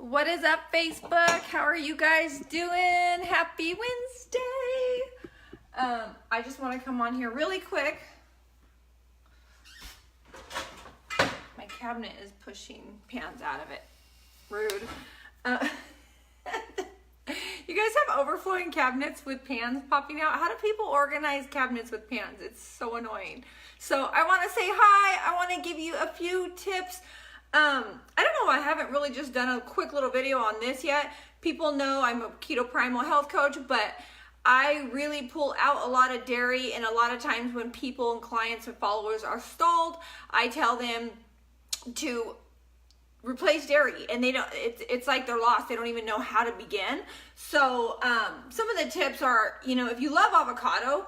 What is up, Facebook? How are you guys doing? Happy Wednesday. I just want to come on here really quick. My cabinet is pushing pans out of it. Rude. You guys have overflowing cabinets with pans popping out? How do people organize cabinets with pans? It's so annoying. So I want to say hi. I want to give you a few tips. I don't know, I haven't really just done a quick little video on this yet. People know I'm a Keto Primal Health Coach, but I really pull out a lot of dairy, and a lot of times when people and clients and followers are stalled, I tell them to replace dairy, and they don't, it's like they're lost. They don't even know how to begin. So some of the tips are, if you love avocado,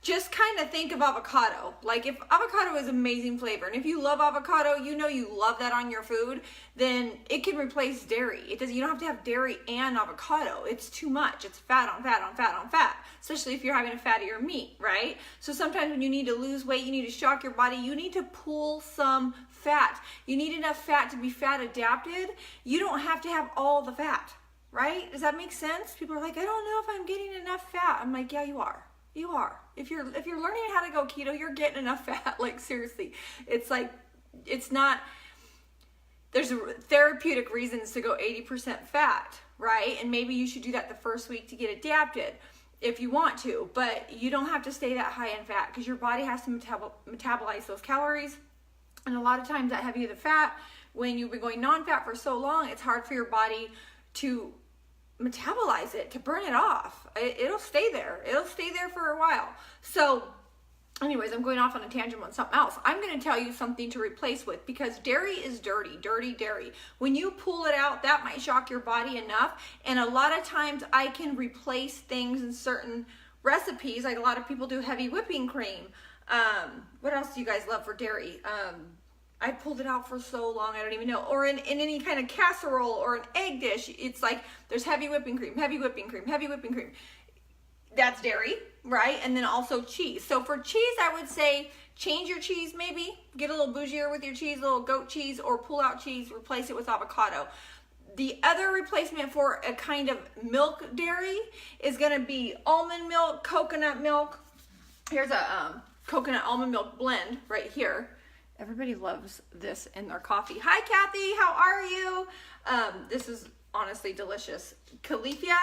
just kind of think of avocado. Like, if avocado is amazing flavor, and if you love avocado, you love that on your food, then it can replace dairy. You don't have to have dairy and avocado. It's too much. It's fat on fat on fat on fat, especially if you're having a fattier meat, right? So sometimes when you need to lose weight, you need to shock your body, you need to pull some fat. You need enough fat to be fat adapted. You don't have to have all the fat, right? Does that make sense? People are like, I don't know if I'm getting enough fat. I'm like, yeah, you are. You are. If you're learning how to go keto, you're getting enough fat. Like, seriously. It's like, it's not, there's therapeutic reasons to go 80% fat, right? And maybe you should do that the first week to get adapted if you want to, but you don't have to stay that high in fat because your body has to metabolize those calories. And a lot of times that heavy of the fat, when you've been going non-fat for so long, it's hard for your body to metabolize it, to burn it off. It'll stay there. It'll stay there for a while. So anyways, I'm going off on a tangent on something else. I'm going to tell you something to replace with, because dairy is dirty dairy. When you pull it out, that might shock your body enough. And a lot of times I can replace things in certain recipes. Like, a lot of people do heavy whipping cream. What else do you guys love for dairy? I pulled it out for so long, I don't even know. Or in any kind of casserole or an egg dish, it's like there's heavy whipping cream, heavy whipping cream, heavy whipping cream. That's dairy, right? And then also cheese. So for cheese, I would say change your cheese maybe. Get a little bougier with your cheese, a little goat cheese, or pull out cheese, replace it with avocado. The other replacement for a kind of milk dairy is going to be almond milk, coconut milk. Here's a coconut almond milk blend right here. Everybody loves this in their coffee. Hi, Kathy. How are you? This is honestly delicious. Califia.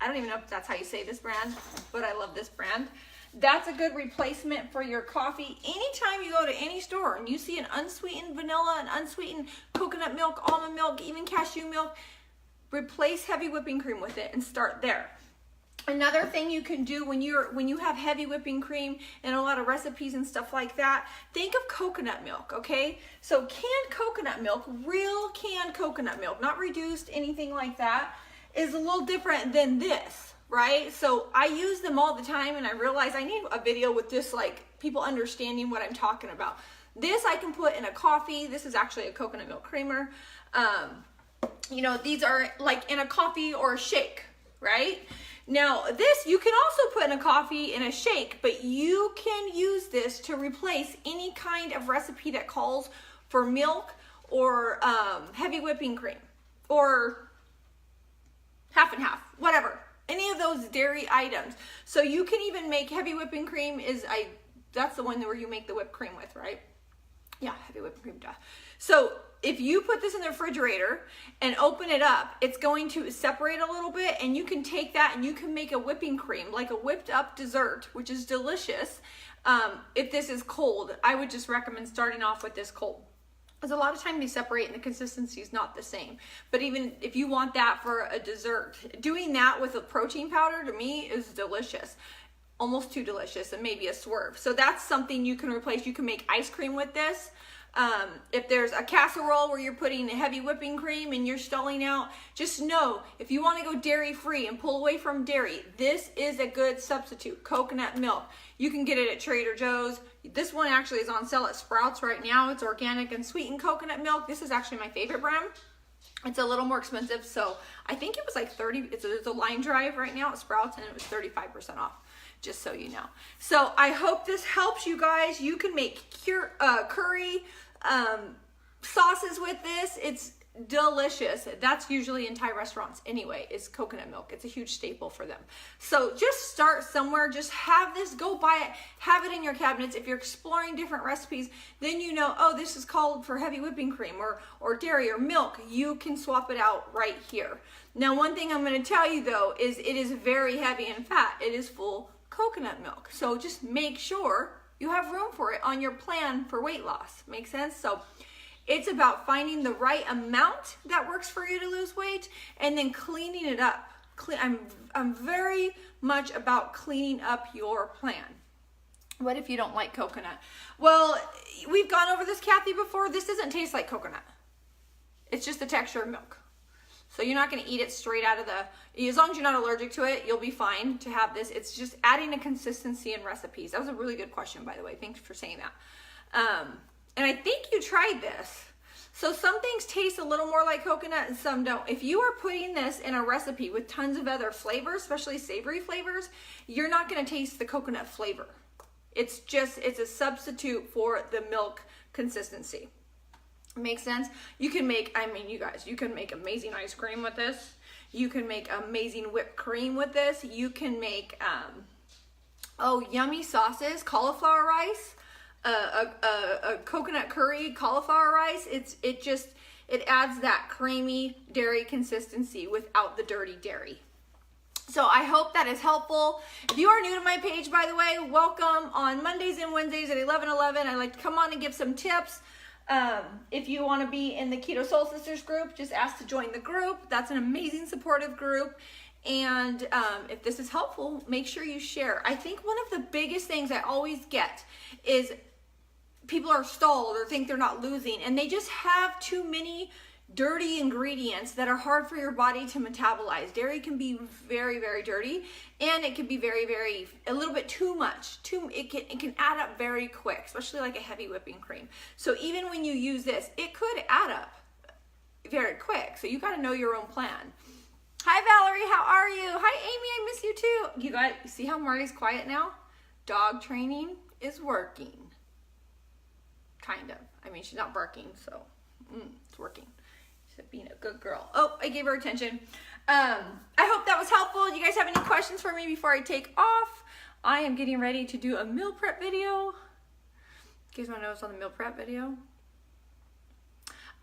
I don't even know if that's how you say this brand, but I love this brand. That's a good replacement for your coffee. Anytime you go to any store and you see an unsweetened vanilla, an unsweetened coconut milk, almond milk, even cashew milk, replace heavy whipping cream with it and start there. Another thing you can do when you have heavy whipping cream and a lot of recipes and stuff like that, think of coconut milk, okay? So canned coconut milk, real canned coconut milk, not reduced, anything like that, is a little different than this, right? So I use them all the time, and I realize I need a video with this, like, people understanding what I'm talking about. This I can put in a coffee. This is actually a coconut milk creamer. These are like in a coffee or a shake, right? Now, this you can also put in a coffee in a shake, but you can use this to replace any kind of recipe that calls for milk or heavy whipping cream or half and half, whatever. Any of those dairy items. So you can even make heavy whipping cream that's the one where you make the whipped cream with, right? Yeah, heavy whipping cream, duh. So if you put this in the refrigerator and open it up, it's going to separate a little bit, and you can take that and you can make a whipping cream, like a whipped up dessert, which is delicious. If this is cold, I would just recommend starting off with this cold. Because a lot of times they separate and the consistency is not the same. But even if you want that for a dessert, doing that with a protein powder to me is delicious. Almost too delicious, and maybe a swerve. So that's something you can replace. You can make ice cream with this. If there's a casserole where you're putting heavy whipping cream and you're stalling out, just know if you want to go dairy free and pull away from dairy, this is a good substitute. Coconut milk. You can get it at Trader Joe's. This one actually is on sale at Sprouts right now. It's organic and sweetened coconut milk. This is actually my favorite brand. It's a little more expensive, so I think it was like 30. It's a line drive right now at Sprouts, and it was 35% off. Just so you know. So I hope this helps you guys. You can make curry sauces with this. delicious. That's usually in Thai restaurants anyway, is coconut milk. It's a huge staple for them. So just start somewhere. Just have this, go buy it, have it in your cabinets. If you're exploring different recipes, then you know, oh, this is called for heavy whipping cream or dairy or milk. You can swap it out right here. Now, one thing I'm going to tell you though is it is very heavy in fat. It is full coconut milk. So just make sure you have room for it on your plan for weight loss. Make sense? So it's about finding the right amount that works for you to lose weight and then cleaning it up. I'm very much about cleaning up your plan. What if you don't like coconut? Well, we've gone over this, Kathy, before. This doesn't taste like coconut. It's just the texture of milk. So you're not going to eat it straight out of as long as you're not allergic to it, you'll be fine to have this. It's just adding a consistency in recipes. That was a really good question, by the way. Thanks for saying that. And I think you tried this. So some things taste a little more like coconut and some don't. If you are putting this in a recipe with tons of other flavors, especially savory flavors, you're not going to taste the coconut flavor. It's a substitute for the milk consistency. Makes sense? You can make, you guys, you can make amazing ice cream with this. You can make amazing whipped cream with this. You can make, yummy sauces, cauliflower rice. A coconut curry, cauliflower rice. It adds that creamy dairy consistency without the dirty dairy. So I hope that is helpful. If you are new to my page, by the way, welcome. On Mondays and Wednesdays at 11:11, I like to come on and give some tips. If you want to be in the Keto Soul Sisters group, just ask to join the group. That's an amazing supportive group. And if this is helpful, make sure you share. I think one of the biggest things I always get is people are stalled or think they're not losing, and they just have too many dirty ingredients that are hard for your body to metabolize. Dairy can be very, very dirty, and it can be very, very, a little bit too much. It can add up very quick, especially like a heavy whipping cream. So even when you use this, it could add up very quick. So you got to know your own plan. Hi, Valerie. How are you? Hi, Amy. I miss you too. You guys see how Marty's quiet now? Dog training is working. Kind of. She's not barking, so it's working. She's being a good girl. Oh, I gave her attention. I hope that was helpful. You guys have any questions for me before I take off? I am getting ready to do a meal prep video. You guys want to know what's on the meal prep video?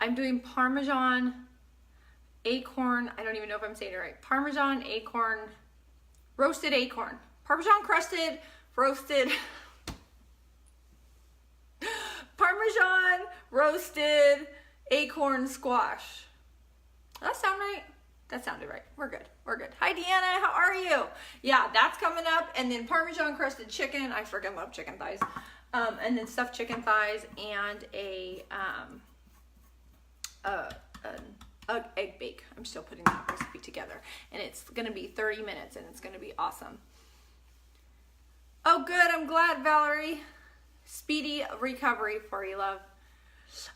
I'm doing Parmesan acorn. I don't even know if I'm saying it right. Parmesan acorn, roasted acorn. Parmesan crusted, roasted. Parmesan roasted acorn squash. Does that sound right? That sounded right. We're good. We're good. Hi, Deanna. How are you? Yeah, that's coming up. And then Parmesan crusted chicken. I freaking love chicken thighs. And then stuffed chicken thighs and a egg bake. I'm still putting that recipe together. And it's going to be 30 minutes and it's going to be awesome. Oh, good. I'm glad, Valerie. Speedy recovery for you, love.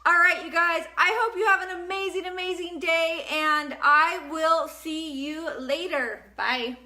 All right, you guys, I hope you have an amazing, amazing day, and I will see you later. Bye.